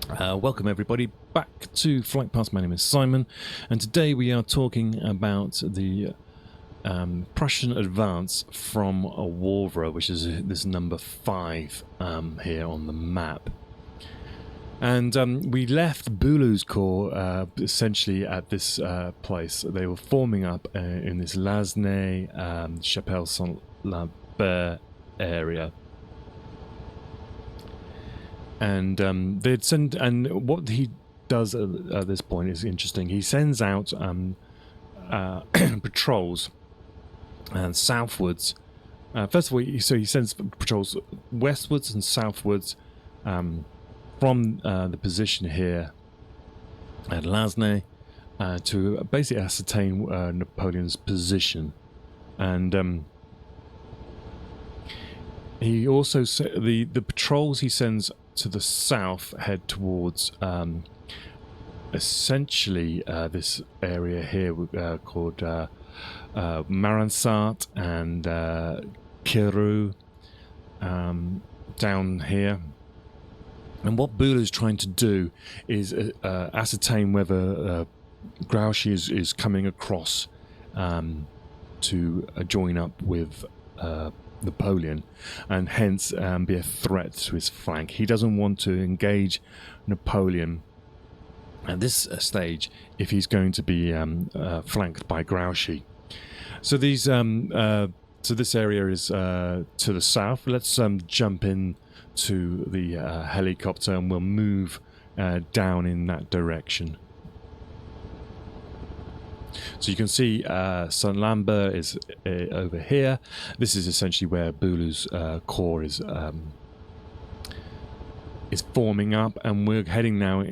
Welcome everybody back to Flight Pass. My name is Simon, and today we are talking about the Prussian advance from Waterloo, which is this number 5 here on the map. And we left Bulow's corps essentially at this place. They were forming up in this Lasnay, Chapelle-Saint-Lambert area. And they'd send, and what he does at this point is interesting. He sends out patrols southwards. First of all, he sends patrols westwards and southwards from the position here at Lasnay to basically ascertain Napoleon's position. And he also the patrols he sends to the south head towards essentially this area here called Maransart and Kiru down here. And what Bulow is trying to do is ascertain whether Grouchy is coming across to join up with Napoleon, and hence be a threat to his flank. He doesn't want to engage Napoleon at this stage if he's going to be flanked by Grouchy. So these so this area is to the south. Let's jump in to the helicopter and we'll move down in that direction. So you can see Saint-Lambert is over here. This is essentially where Bulow's corps is forming up, and we're heading now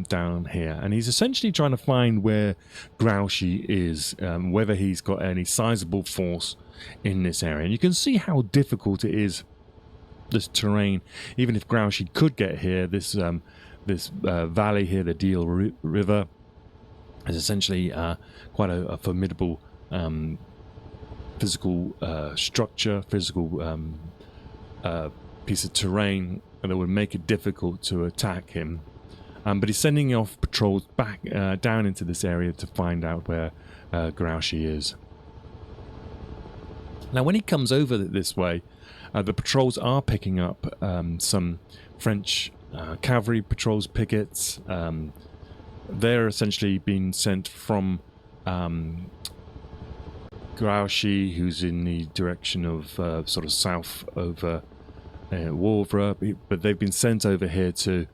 down here. And he's essentially trying to find where Grouchy is, whether he's got any sizable force in this area. And you can see how difficult it is, this terrain. Even if Grouchy could get here, this valley here, the Deal River, is essentially quite a formidable physical structure, physical piece of terrain that would make it difficult to attack him. But he's sending off patrols back down into this area to find out where Grouchy is. Now, when he comes over this way, the patrols are picking up some French cavalry patrols, pickets. They're essentially being sent from Grouchy, who's in the direction of sort of south over Waterloo, but they've been sent over here to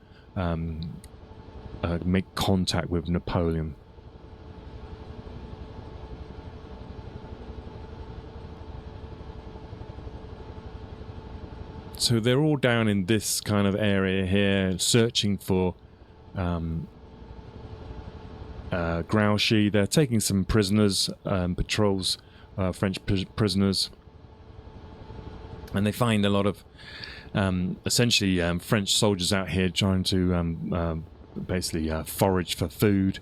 make contact with Napoleon. So they're all down in this kind of area here, searching for Grouchy. They're taking some prisoners, patrols, French prisoners, and they find a lot of essentially French soldiers out here trying to basically forage for food.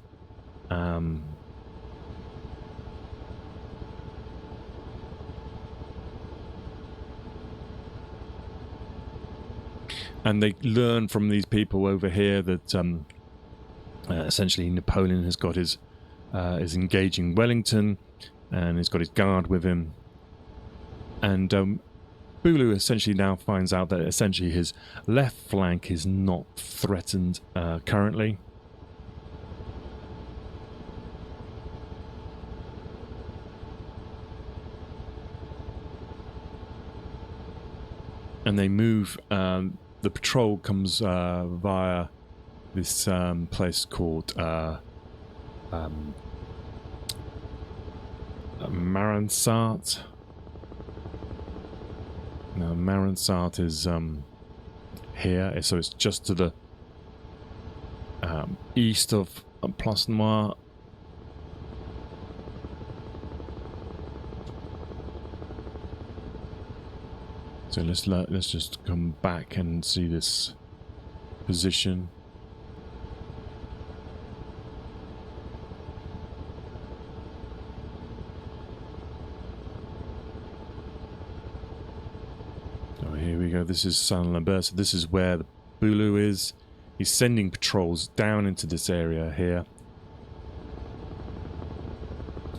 And they learn from these people over here that essentially Napoleon has got is engaging Wellington, and he's got his guard with him. And Bulow essentially now finds out that essentially his left flank is not threatened currently. And they move, the patrol comes via this place called Maransart. Now Maransart is here, so it's just to the east of Plancenoit. So let's just come back and see this position. So here we go. This is Saint-Lambert. So this is where the Bulow is. he's sending patrols down into this area here.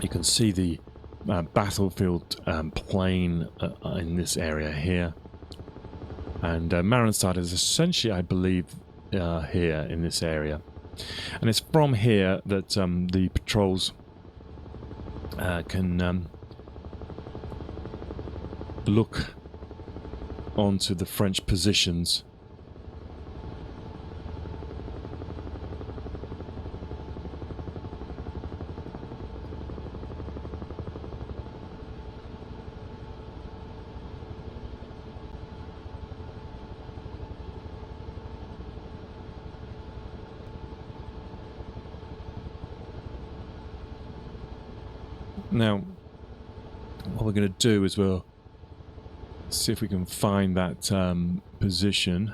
You can see the battlefield plain in this area here. And Marenstad is essentially, I believe, here in this area. And it's from here that the patrols can look onto the French positions. Now, what we're going to do is we'll see if we can find that position.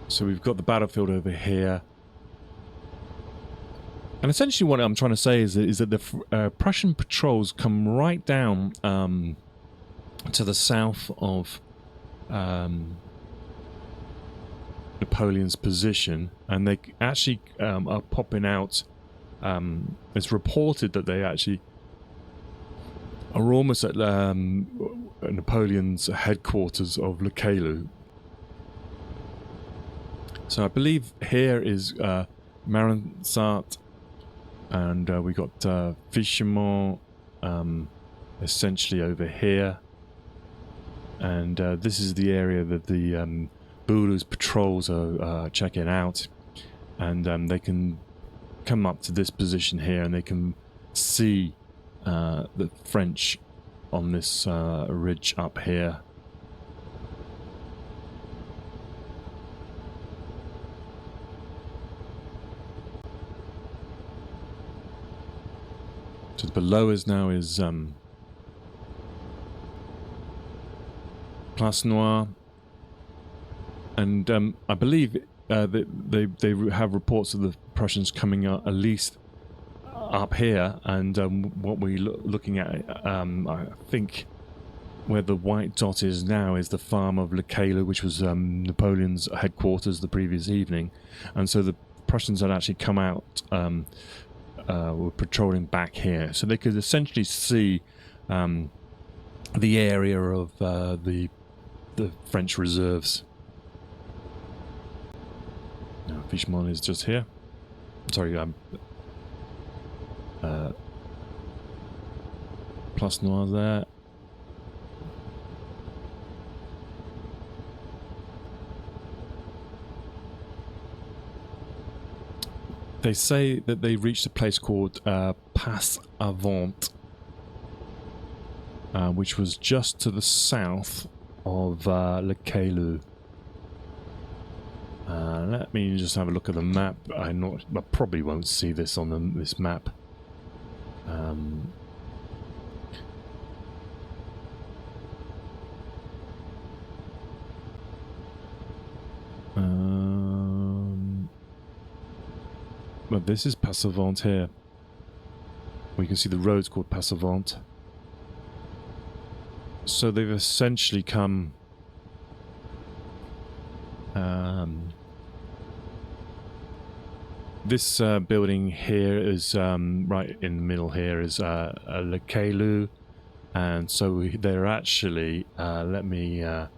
So we've got the battlefield over here. And essentially what I'm trying to say is that the Prussian patrols come right down to the south of Napoleon's position, and they actually are popping out. It's reported that they actually are almost at Napoleon's headquarters of Le Caillou. So I believe here is Marenstad, and we got Fichemont essentially over here, and this is the area that the Bulow's patrols are checking out, and they can come up to this position here and they can see the French on this ridge up here. So below us now is Plancenoit. And I believe that they have reports of the Prussians coming at least up here. And what we're looking at, I think, where the white dot is now is the farm of Le Caillou, which was Napoleon's headquarters the previous evening. And so the Prussians had actually come out, were patrolling back here. So they could essentially see the area of the French reserves. Now, Fichemont is just here. Sorry, Plancenoit there. They say that they reached a place called Pass Avant, which was just to the south of Le Caillou. Let me just have a look at the map. I probably won't see this on this map. But this is Pass Avant here. We can see the road's called Pass Avant. So they've essentially come this building here is right in the middle here is Le Caillou, and so they're actually they're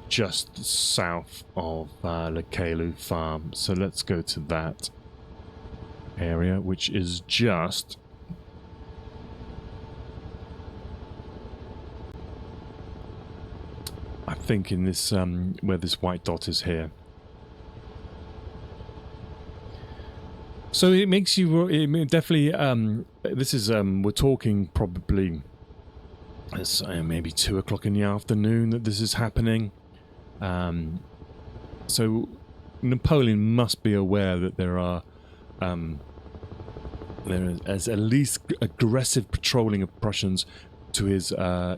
just south of Le Caillou farm. So let's go to that area, which is just I think in this where this white dot is here. So it makes you definitely this is we're talking probably it's maybe 2 o'clock in the afternoon that this is happening. So Napoleon must be aware that there is at least aggressive patrolling of Prussians to his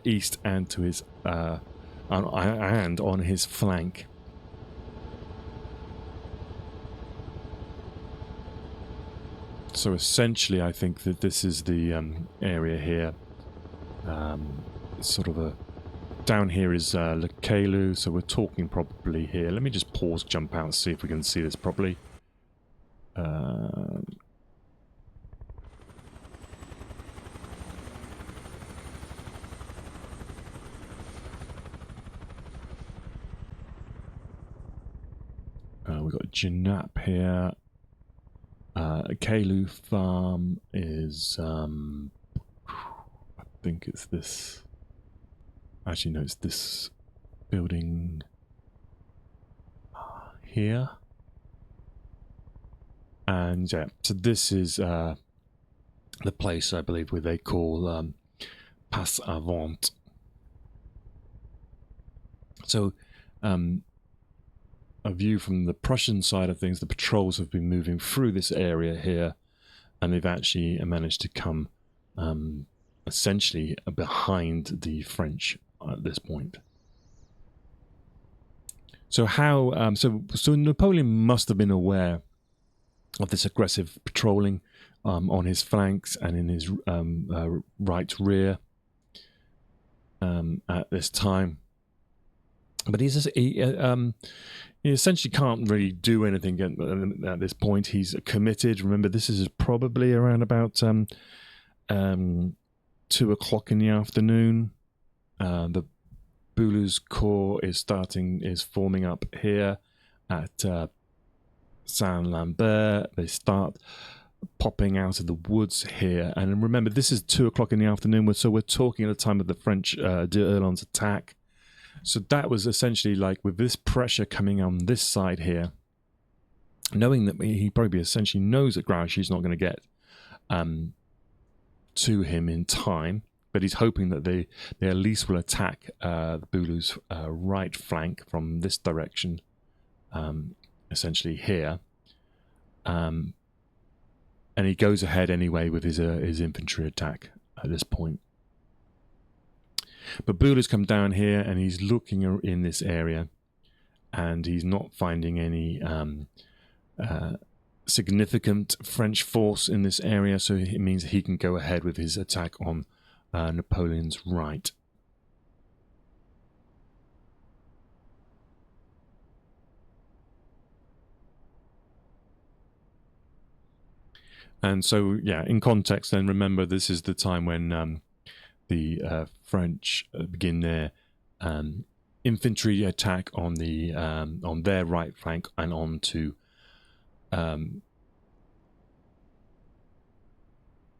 east and to his and on his flank. So essentially, I think that this is the area here. It's sort of a down here is Waterloo, so we're talking probably here. Let me just pause, jump out, and see if we can see this properly. We've got Janap here. Waterloo Farm is, I think it's this. Actually, no, it's this building here. And yeah, so this is the place, I believe, where they call Passe Avant. So, a view from the Prussian side of things, the patrols have been moving through this area here, and they've actually managed to come essentially behind the French at this point. So how? So Napoleon must have been aware of this aggressive patrolling on his flanks and in his right rear at this time. But he essentially can't really do anything at this point. He's committed. Remember, this is probably around about 2 o'clock in the afternoon. The Bulow's Corps is forming up here at Saint-Lambert. They start popping out of the woods here. And remember, this is 2 o'clock in the afternoon, so we're talking at the time of the French d'Erlon's attack. So that was essentially like with this pressure coming on this side here, knowing that he probably essentially knows that Grouchy's not going to get to him in time, but he's hoping that they at least will attack the Bulow's right flank from this direction, essentially here. And he goes ahead anyway with his infantry attack at this point. But Bulow's come down here and he's looking in this area, and he's not finding any significant French force in this area, so it means he can go ahead with his attack on Napoleon's right. And so, yeah, in context then, remember this is the time when the French begin their infantry attack on their right flank and onto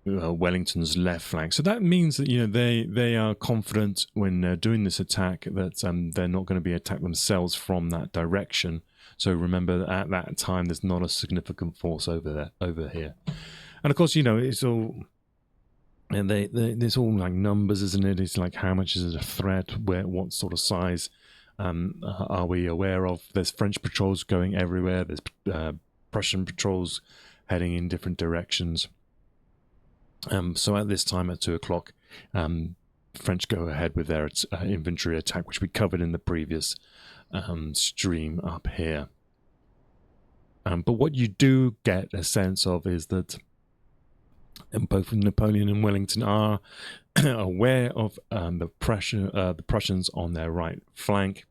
Wellington's left flank. So that means that they are confident when they're doing this attack that they're not going to be attacked themselves from that direction. So remember that at that time there's not a significant force over here, and of course it's all. And there's all like numbers, isn't it? It's like how much is it a threat? What sort of size are we aware of? There's French patrols going everywhere. There's Prussian patrols heading in different directions. So at this time, at 2 o'clock, French go ahead with their infantry attack, which we covered in the previous stream up here. But what you do get a sense of is that both Napoleon and Wellington are aware of the Prussians on their right flank.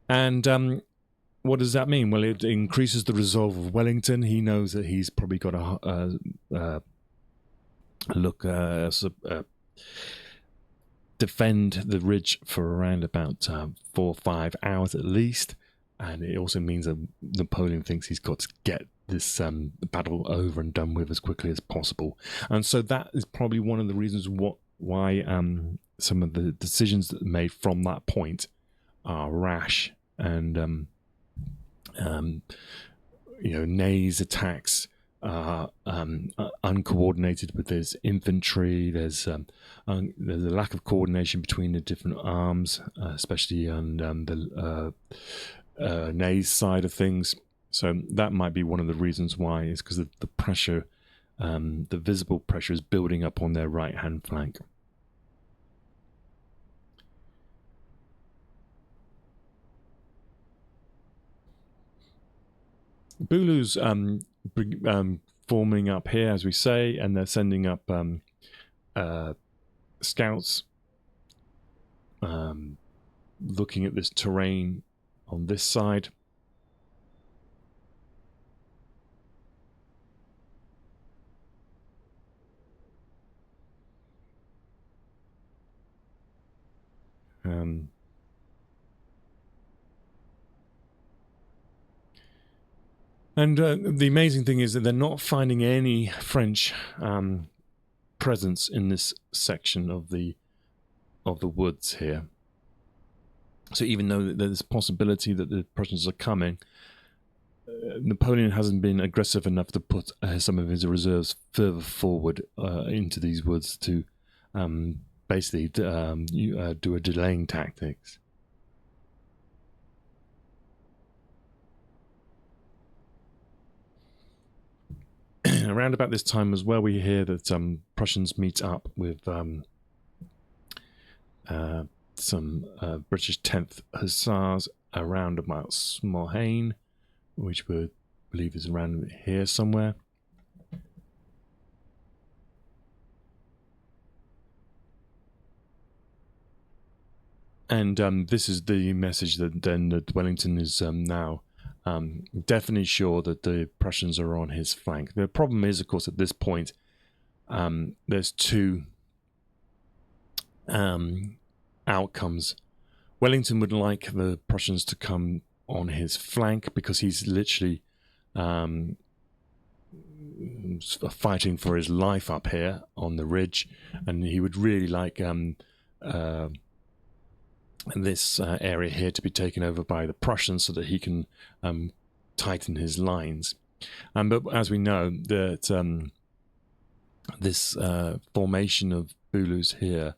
And what does that mean? Well, it increases the resolve of Wellington. He knows that he's probably got to defend the ridge for around about 4 or 5 hours at least. And it also means that Napoleon thinks he's got to get this battle over and done with as quickly as possible. And so that is probably one of the reasons why some of the decisions that are made from that point are rash. And Ney's attacks are uncoordinated with his infantry. There's a lack of coordination between the different arms, especially on the Ney's side of things. So that might be one of the reasons why, is because of the pressure, the visible pressure is building up on their right-hand flank. Bulow's forming up here, as we say, and they're sending up scouts looking at this terrain on this side. And the amazing thing is that they're not finding any French presence in this section of the woods here. So even though there's a possibility that the Prussians are coming, Napoleon hasn't been aggressive enough to put some of his reserves further forward into these woods to basically do a delaying tactics. Around about this time as well, we hear that Prussians meet up with some British 10th Hussars around about Smolhain, which we believe is around here somewhere. And this is the message that then that Wellington is now definitely sure that the Prussians are on his flank. The problem is, of course, at this point, there's two outcomes. Wellington would like the Prussians to come on his flank because he's literally fighting for his life up here on the ridge, and he would really like this area here to be taken over by the Prussians so that he can tighten his lines. But as we know, that this formation of Bulow's here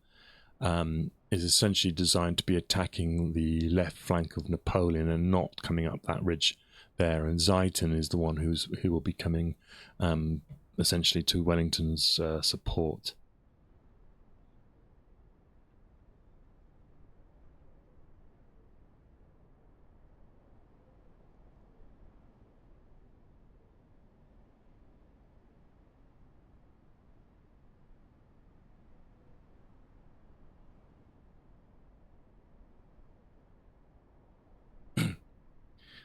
is essentially designed to be attacking the left flank of Napoleon and not coming up that ridge there. And Zieten is the one who will be coming essentially to Wellington's support.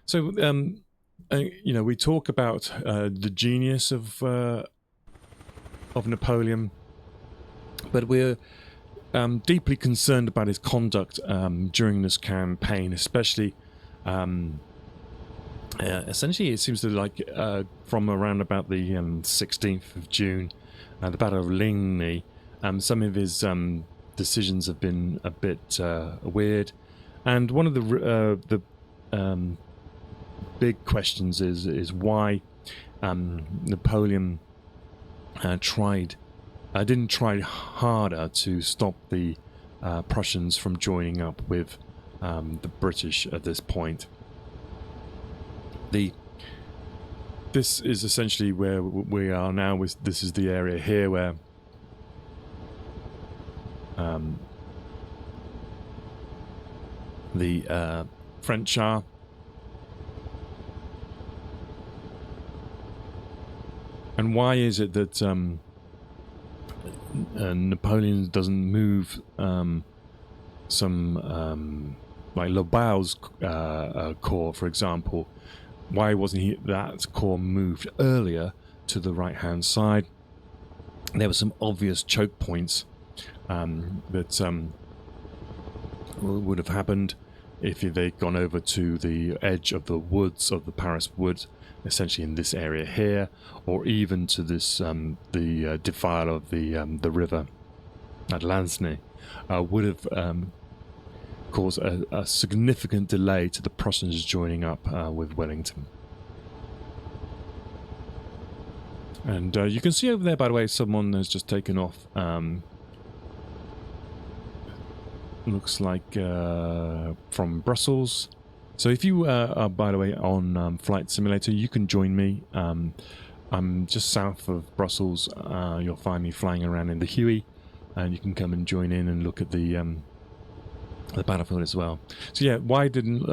So, you know, we talk about the genius of Napoleon, but we're deeply concerned about his conduct during this campaign, especially. Essentially, it seems to like from around about the 16th of June, the Battle of Ligny, some of his decisions have been a bit weird, and one of the big questions is why Napoleon didn't try harder to stop the Prussians from joining up with the British at this point. This is essentially where we are now. This is the area here where the French are. And why is it that Napoleon doesn't move some like Lobau's corps, for example? Why wasn't that corps moved earlier to the right-hand side? There were some obvious choke points that would have happened if they'd gone over to the edge of the woods, of the Paris woods, essentially in this area here, or even to this the defile of the river at Lansney, would have caused a significant delay to the Prussians joining up with Wellington. And you can see over there, by the way, someone has just taken off. Looks like from Brussels. So if you are, by the way, on Flight Simulator, you can join me. I'm just south of Brussels. You'll find me flying around in the Huey, and you can come and join in and look at the battlefield as well. So yeah, why didn't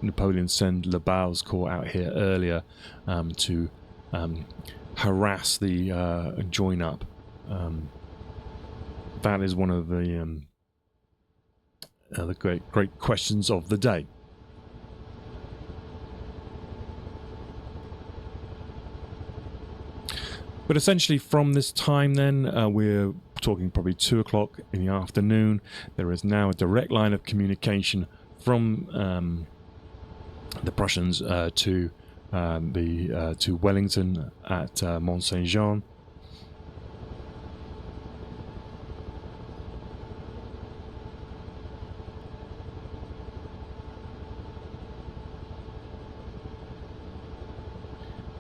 Napoleon send Lobau's corps out here earlier to harass the join up? That is one of the the great questions of the day. But essentially from this time then, we're talking probably 2 o'clock in the afternoon. There is now a direct line of communication from the Prussians to Wellington at Mont Saint-Jean.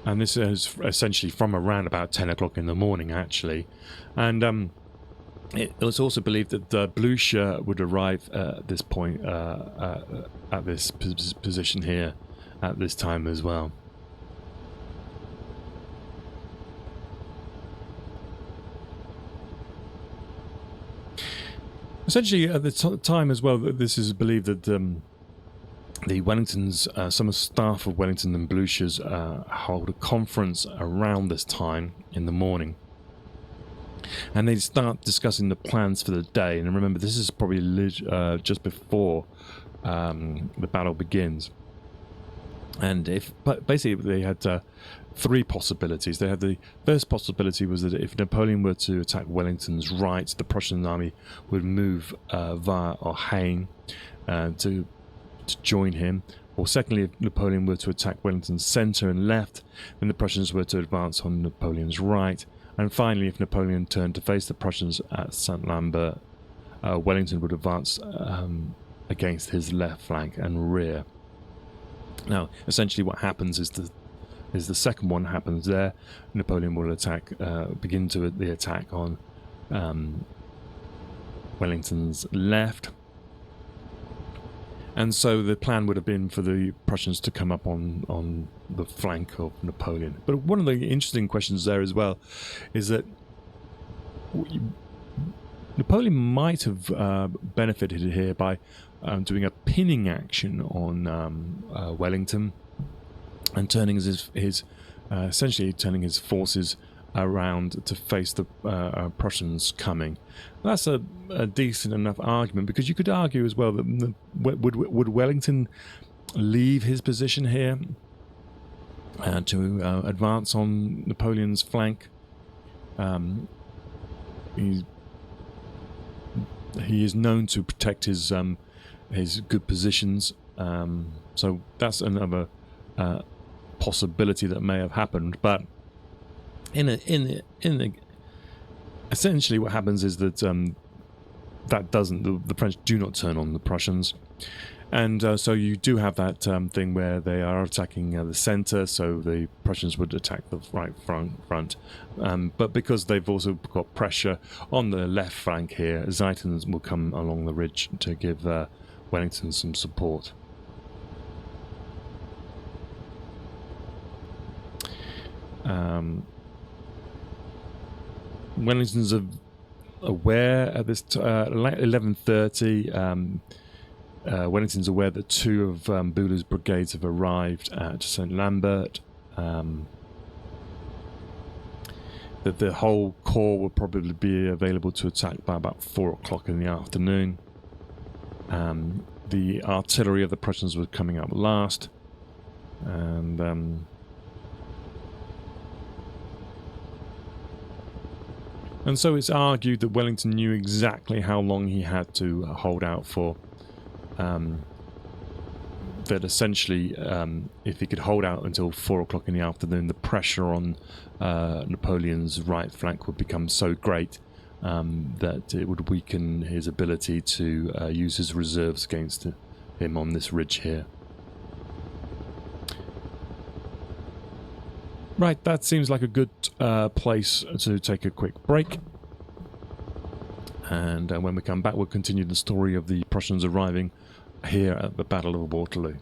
And this is essentially from around about 10 o'clock in the morning, actually. And it was also believed that Blucher would arrive at this point, at this position here, at this time as well. Essentially, at the time as well, this is believed that the Wellingtons, some staff of Wellington and Blucher's hold a conference around this time in the morning. And they start discussing the plans for the day. And remember, this is probably just before the battle begins. And basically they had 3 possibilities. They had the first possibility was that if Napoleon were to attack Wellington's right, the Prussian army would move via Ohain to join him. Or secondly, if Napoleon were to attack Wellington's centre and left, then the Prussians were to advance on Napoleon's right. And finally, if Napoleon turned to face the Prussians at Saint-Lambert, Wellington would advance against his left flank and rear. Now, essentially what happens is the second one happens there. Napoleon will begin the attack on Wellington's left. And so the plan would have been for the Prussians to come up on the flank of Napoleon. But one of the interesting questions there as well is that Napoleon might have benefited here by doing a pinning action on Wellington and turning essentially turning his forces around to face the Prussians coming. That's a decent enough argument, because you could argue as well that would Wellington leave his position here to advance on Napoleon's flank. He is known to protect his good positions, so that's another possibility that may have happened. But essentially what happens is that the French do not turn on the Prussians, and so you do have that thing where they are attacking the centre, so the Prussians would attack the right front, but because they've also got pressure on the left flank here, Ziethen will come along the ridge to give Wellington some support. Wellington's aware at this 11:30. Wellington's aware that 2 of Bulow's brigades have arrived at St. Lambert. That the whole corps will probably be available to attack by about 4 o'clock in the afternoon. The artillery of the Prussians was coming up last, and so it's argued that Wellington knew exactly how long he had to hold out for. That essentially, if he could hold out until 4 o'clock in the afternoon, the pressure on Napoleon's right flank would become so great that it would weaken his ability to use his reserves against him on this ridge here. Right, that seems like a good place to take a quick break. And when we come back, we'll continue the story of the Prussians arriving here at the Battle of Waterloo.